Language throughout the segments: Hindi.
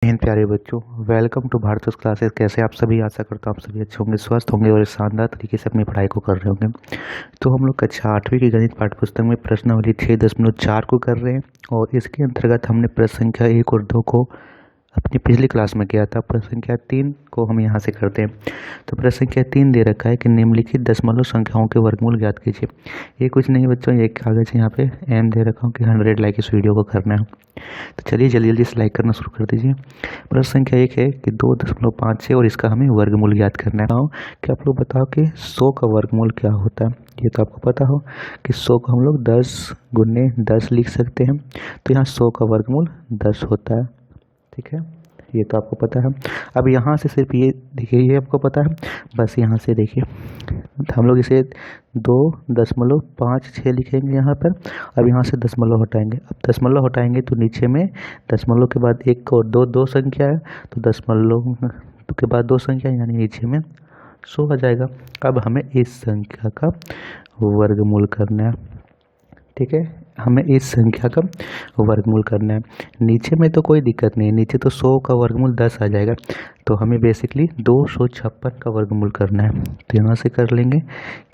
मेरे प्यारे बच्चों, वेलकम टू भारत क्लासेस। कैसे आप सभी? आशा करता हूँ आप सभी अच्छे होंगे, स्वस्थ होंगे और शानदार तरीके से अपनी पढ़ाई को कर रहे होंगे। तो हम लोग कक्षा 8वीं की गणित पाठ्य पुस्तक में प्रश्नावली 6.4 को कर रहे हैं और इसके अंतर्गत हमने प्रश्न संख्या 1 और 2 को अपनी पिछली क्लास में किया था। प्रश्न संख्या 3 को हम यहाँ से करते हैं। तो प्रश्न संख्या 3 दे रखा है कि निम्नलिखित दशमलव संख्याओं के वर्गमूल ज्ञात कीजिए। ये कुछ नहीं बच्चों, ये कागज यहाँ पे एम दे रखा हूँ कि 100 लाइक इस वीडियो को करना है। तो चलिए जल्दी जल्दी से लाइक करना शुरू कर दीजिए। प्रश्न संख्या 1 है कि 2.56 और इसका हमें वर्गमूल ज्ञात करना है। कि आप लोग बताओ कि 100 का वर्गमूल क्या होता है। ये तो आपको पता हो कि 100 को हम लोग 10 गुने 10 लिख सकते हैं। तो यहाँ 100 का वर्गमूल 10 होता है। ठीक है, ये तो आपको पता है। अब यहाँ से सिर्फ ये देखिए, ये आपको पता है, बस यहाँ से देखिए हम लोग इसे 2.56 लिखेंगे यहाँ पर। अब यहाँ से दशमलव हटाएंगे। अब दशमलव हटाएंगे तो नीचे में दशमलव के बाद एक और दो संख्या है, तो दशमलव के बाद 2 संख्या यानी नीचे में 100 आ जाएगा। अब हमें इस संख्या का वर्गमूल करना है। ठीक है, हमें इस संख्या का वर्गमूल करना है। नीचे में तो कोई दिक्कत नहीं है, नीचे तो 100 का वर्गमूल 10 आ जाएगा। तो हमें बेसिकली 256 का वर्गमूल करना है। तो यहाँ से कर लेंगे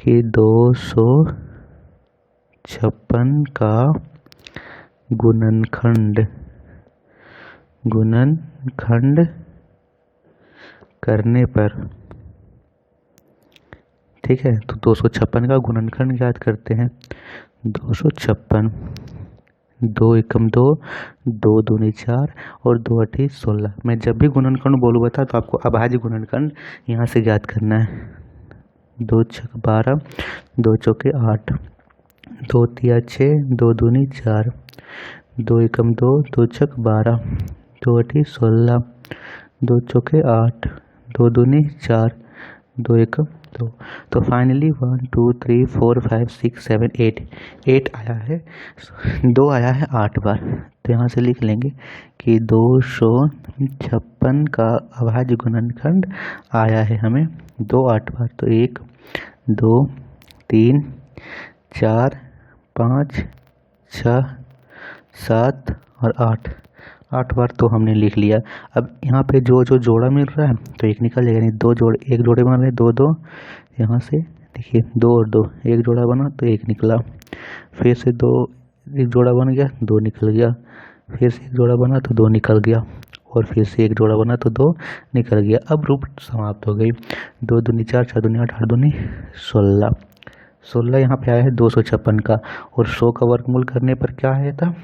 कि 256 का गुणनखंड करने पर, ठीक है, तो 256 का गुणनखंड याद करते हैं। 256, 2 एकम 2, 2 दूनी 4 और 2 अठी 16। मैं जब भी गुणनखंड बोलूँगा तो आपको अभाज्य गुणनखंड यहाँ से याद करना है। 2 छक 12, 2 चौके 8, 2 तिया 6, 2 दूनी 4, 2 एकम 2, 2 छक 12, 2 अठी 16, 2 चौके 8, 2 दूनी 4, 2 एकम 2। तो फाइनली 1 2 3 4 5 6 7 8 आया है। 2 आया है 8 बार। तो यहाँ से लिख लेंगे कि 256 का अभाज्य गुणनखंड आया है हमें 2 8 बार। तो 1 2 3 4 5 6 7 और 8 बार तो हमने लिख लिया। अब यहाँ पे जो जोड़ा मिल रहा है तो एक निकल जाएगा, नहीं 2 जोड़े, एक जोड़े बन रहे 2 2। यहाँ से देखिए 2 और 2, एक जोड़ा बना तो एक निकला। फिर से 2, एक जोड़ा बन गया 2 निकल गया। फिर से एक जोड़ा बना तो 2 निकल गया और फिर से एक जोड़ा बना तो 2 निकल गया। अब रूप समाप्त हो गई। 2 दूनी 4, 4 दूनी 8, 8 दूनी 16। 16 यहाँ पे आया है 256 का। और 100 का वर्गमूल करने पर क्या आया था?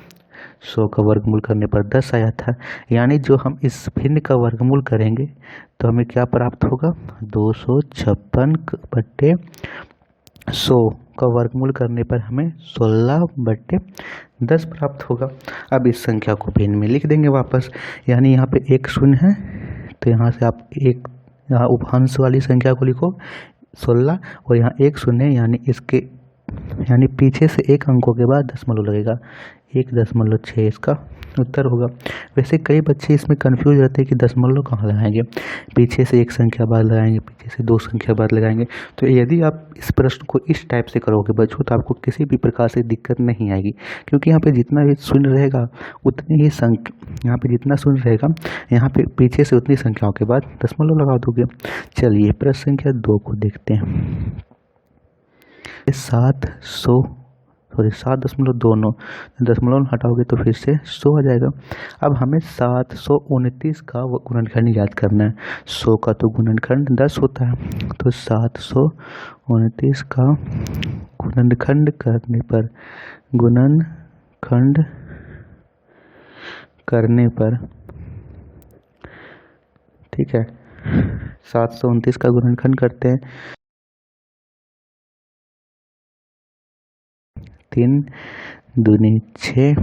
100 का वर्गमूल करने पर 10 आया था। यानी जो हम इस भिन्न का वर्गमूल करेंगे तो हमें क्या प्राप्त होगा? 256 बट्टे 100 का वर्गमूल करने पर हमें 16 बट्टे 10 प्राप्त होगा। अब इस संख्या को भिन्न में लिख देंगे वापस। यानी यहाँ पे एक शून्य है तो यहाँ से आप एक यहाँ उपहांश वाली संख्या को लिखो 16 और यहाँ एक शून्य है, यानी इसके यानी पीछे से एक अंकों के बाद दशमलव लगेगा। 1.6 इसका उत्तर होगा। वैसे कई बच्चे इसमें कंफ्यूज रहते हैं कि दशमलव कहाँ लगाएंगे, पीछे से एक संख्या बाद लगाएंगे, पीछे से 2 संख्या बाद लगाएंगे। तो यदि आप इस प्रश्न को इस टाइप से करोगे बच्चों तो आपको किसी भी प्रकार से दिक्कत नहीं आएगी, क्योंकि यहाँ पे जितना भी शून्य रहेगा उतनी ही यहाँ पे जितना शून्य रहेगा यहाँ पे पीछे से उतनी संख्याओं के बाद दशमलव लगा दोगे। चलिए प्रश्न संख्या 2 को देखते हैं। 7.29 दशमलव हटाओगे तो फिर से 100 आ जाएगा। अब हमें 729 का गुणनखंड याद करना है। 100 का तो गुणनखंड 10 होता है, तो 729 का गुणनखंड करने पर ठीक है, 729 का गुणनखंड करते हैं। 3 दूनी 6,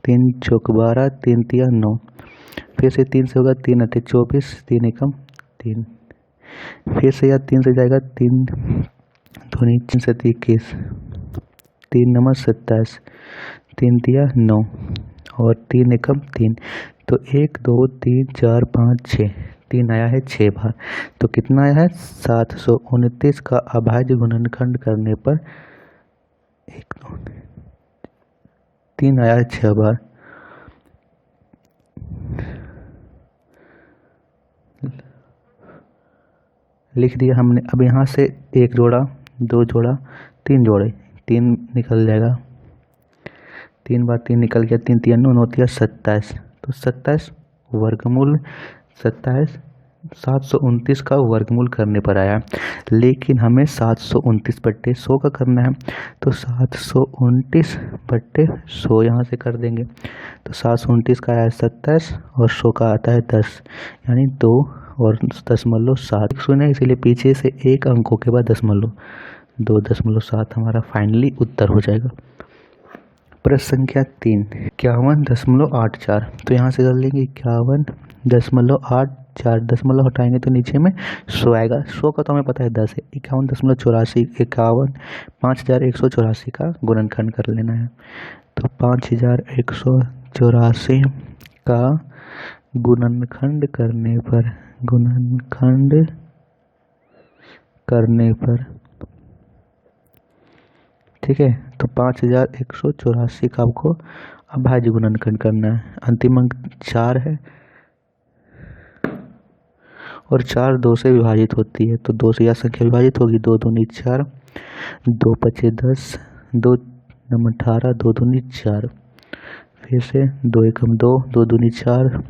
3 चौक 12, 3 तिया 9। फिर से 3 से होगा 3 अठे 24, 3 एकम 3। फिर से यार 3 से जाएगा 3 दूनी 3 से 21, 3 नमक 27, 3 तिया 9 और 3 एकम 3। तो 1 2 3 4 5 6, 3 आया है 6 बार। तो कितना आया है? 729 का अभाज्य गुणनखंड करने पर 1 2 3 आया है 6 बार। लिख दिया हमने। अब यहाँ से एक जोड़ा, दो जोड़ा, तीन जोड़े, तीन निकल जाएगा, 3 बार 3 निकल गया, 3 3 9 होती है 27। तो 27 वर्गमूल 27 729 का वर्गमूल करने पर आया, लेकिन हमें 729 बट्टे 100 का करना है। तो 729 बट्टे 100 यहाँ से कर देंगे। तो 729 का आया 27 और 100 का आता है 10, यानी 2 और 0.7 शून्य, इसीलिए पीछे से एक अंकों के बाद 2.7 हमारा फाइनली उत्तर हो जाएगा। प्रश्न संख्या 3, 51.84। तो यहाँ से कर लेंगे 51.84, दशमलव हटाएंगे तो नीचे में 100 आएगा। 100 का तो हमें पता है 10 है। 51.84 का गुणनखंड कर लेना है। तो 5184 का गुणनखंड करने पर ठीक है। तो 5184 का आपको अभाज्य गुणनखंड करना है। अंतिम अंक 4 है और 4 2 से विभाजित होती है, तो 2 से यह संख्या विभाजित होगी। 2 दूनी 4, 2 पचे 10, 2 नम 18, 2 दूनी 4, फिर से 2 एकम 2, 2 दूनी 4,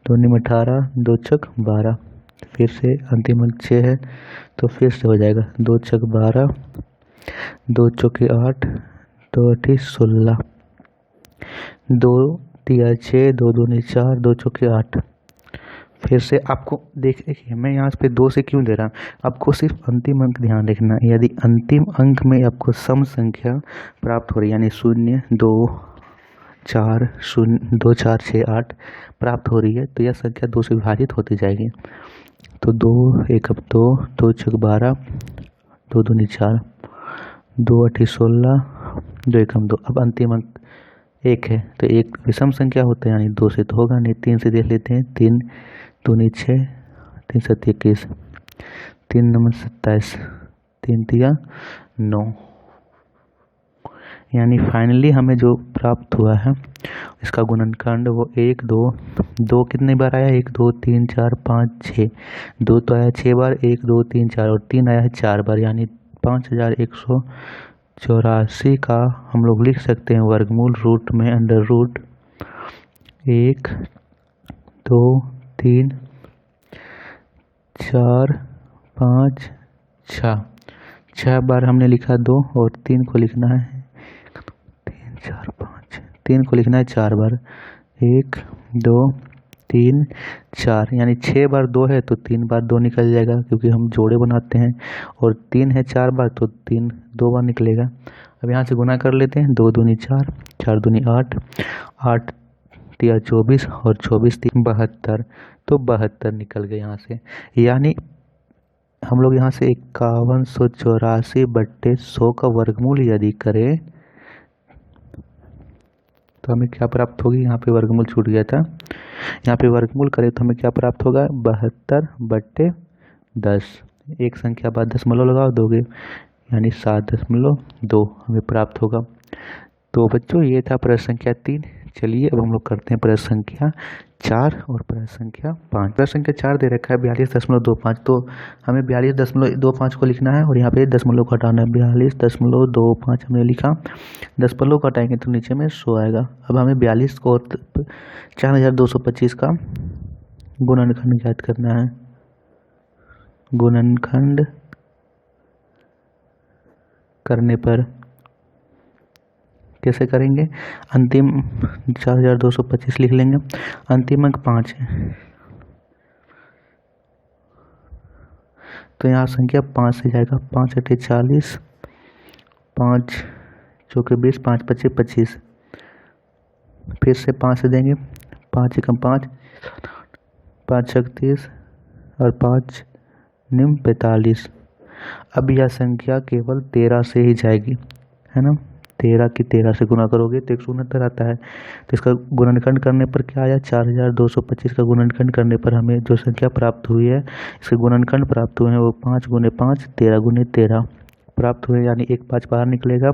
2 निम 18, 2 छक 12, फिर से अंतिम अंक 6 है, तो फिर से हो जाएगा 2 छक 12, 2 चौके 8, 2 अठी 16, 2 तिया 6, 2 दूनी 4, 2 चौके 8। फिर से आपको देखिए मैं यहाँ पे 2 से क्यों दे रहा हूँ, आपको सिर्फ अंतिम अंक ध्यान रखना है। यदि अंतिम अंक में आपको सम संख्या प्राप्त हो रही है, यानी 0 2 4 0 2 4 6 8 प्राप्त हो रही है, तो यह संख्या 2 से विभाजित होती जाएगी। तो 2 एकम 2, 2 छक 12, 2 दूनी 4, 2 अठी 16, 2 एकम 2। अब अंतिम अंक 1 है, तो एक विषम संख्या होता है, यानी 2 से तो होगा नहीं। 3 से देख लेते हैं। 3 दूनी 6, 3 सत्ती 21, 3 नम 27, 3 तिया 9, यानी फाइनली हमें जो प्राप्त हुआ है इसका गुणनखंड वो 1 2 2 कितने बार आया, 1 2 3 4 5 6, 2 तो आया 6 बार, 1 2 3 4 और 3 आया है 4 बार, यानी 5184 का हम लोग लिख सकते हैं वर्गमूल रूट में अंडर रूट 1 2 3 4 5 6 बार हमने लिखा 2 और 3 को लिखना है 3 4 5, 3 को लिखना है 4 बार, 1 2 3 4, यानी 6 बार 2 है तो 3 बार 2 निकल जाएगा, क्योंकि हम जोड़े बनाते हैं। और 3 है 4 बार, तो 3 2 बार निकलेगा। अब यहाँ से गुना कर लेते हैं। 2 दूनी 4, 4 दूनी 8, 8 तिया 24 और 24 3 72, तो 72 निकल गए यहाँ से। यानी हम लोग यहाँ से 5184 बट्टे 100 का वर्गमूल यदि करें तो हमें क्या प्राप्त होगी। यहाँ पे वर्गमूल छूट गया था, यहाँ पे वर्गमूल करें तो हमें क्या प्राप्त होगा, 72 बट्टे 10। एक संख्या बाद दशमलव लगाओ दोगे, यानी 7.2 हमें प्राप्त होगा। तो बच्चों ये था प्रश्न संख्या 3। चलिए अब हम लोग करते हैं प्रश्न संख्या 4 और प्रश्न संख्या 5। प्रश्न संख्या 4 दे रखा है 42.25, तो हमें 42.25 को लिखना है और यहाँ पे दशमलव को हटाना है। 42.25 हमने लिखा, दशमलव को हटाएंगे तो नीचे में 100 आएगा। अब हमें 42 को 4225 का गुणनखंड ज्ञात करना है। गुणनखंड करने पर कैसे करेंगे, अंतिम 4225 लिख लेंगे, अंतिम अंक 5 है, तो यहाँ संख्या 5 से जाएगा। 5 अठे 40, 5 चौके 20, 5 पचे 25, फिर से 5 से देंगे, 5 एकम 5, 5 छक 30 और 5 निम 45। अब यह संख्या केवल 13 से ही जाएगी, है ना। 13 की 13 से गुना करोगे तो 169 आता है। तो इसका गुणनखंड करने पर क्या आया, 4225 का गुणनखंड करने पर हमें जो संख्या प्राप्त हुई है, इसके गुणनखंड प्राप्त हुए हैं वो 5 गुने 5 13 गुने 13 प्राप्त हुए, यानी एक 5 बाहर निकलेगा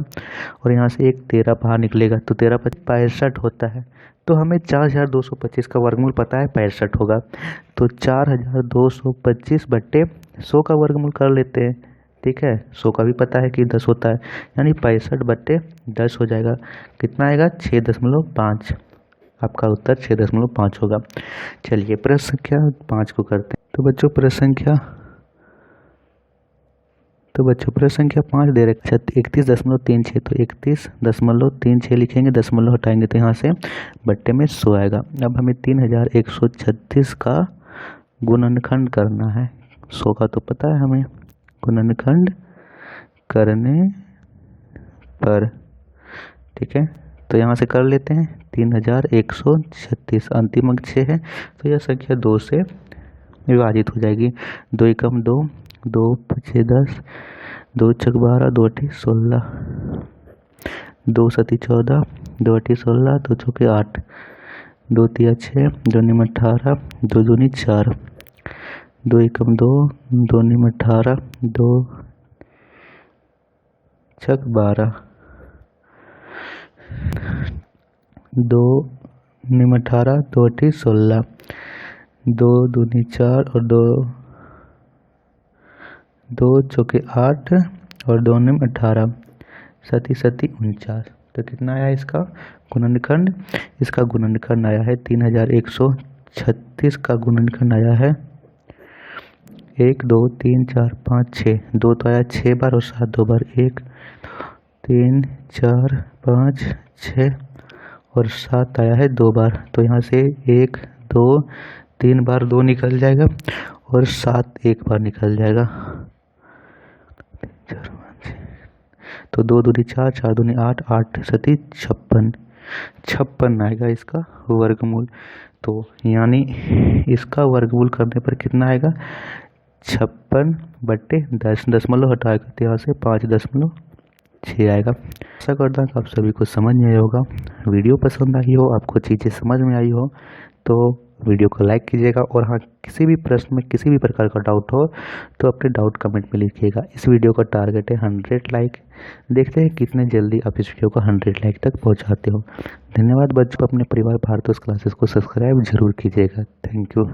और यहाँ से एक 13 बाहर निकलेगा। तो 13 5 65 होता है। तो हमें 4225 का वर्गमूल पता है 65 होगा, तो 4225 बट्टे 100 का वर्गमूल कर लेते हैं। ठीक है, 100 का भी पता है कि 10 होता है, यानी 65 बट्टे 10 हो जाएगा। कितना आएगा? 6.5। आपका उत्तर 6.5 होगा। चलिए प्रश्न संख्या 5 को करते हैं। तो बच्चों प्रश्न संख्या 5 दे रखा 31.36, तो 31.36 लिखेंगे, दशमलव हटाएंगे तो यहाँ से बट्टे में 100 आएगा। अब हमें 3136 का गुणनखंड करना है। 100 का तो पता है हमें, गुणनखंड करने पर। ठीक है, तो यहाँ से कर लेते हैं। 3136 अंतिम अंक 6 है, तो यह संख्या 2 से विभाजित हो जाएगी। 2 एकम 2, 2 पचे 10, 2 छक 12, 2 अठी 16, 2 सती 14, 2 अठी 16, 2 चौके 8, 2 तिया 6, 2 निम 18, 2 दूनी 4, 2 एकम 2, 2 निम 18, 2 छक 12, 2 निम 18, 2 अठी 16, 2 दूनी 4 और 2 चौके 8 और 2 निम 18, सती 49। तो कितना आया इसका गुणनखंड? इसका गुणनखंड आया है 3136 का गुणनखंड आया है 1 2 3 4 5 6। 2 तो आया 6 बार और 7 2 बार, 1 3 4 5 6 और 7 आया है 2 बार। तो यहाँ से 1 2 3 बार 2 निकल जाएगा और 7 एक बार निकल जाएगा। तो 2 दूनी 4, 4 दूनी 8, 8 सती 56 आएगा इसका वर्गमूल। तो यानी इसका वर्गमूल करने पर कितना आएगा? 56 बट्टे 10, दशमलव हटाएगा तो यहाँ से 5.6 आएगा। आशा करता हूँ कि आप सभी को समझ में आया होगा, वीडियो पसंद आई हो, आपको चीज़ें समझ में आई हो तो वीडियो को लाइक कीजिएगा। और हाँ, किसी भी प्रश्न में किसी भी प्रकार का डाउट हो तो अपने डाउट कमेंट में लिखिएगा। इस वीडियो का टारगेट है 100 लाइक। देखते हैं कितने जल्दी आप इस वीडियो को 100 लाइक तक पहुंचाते हो। धन्यवाद बच्चों, अपने परिवार भारतोष क्लासेस को सब्सक्राइब जरूर कीजिएगा। Thank you.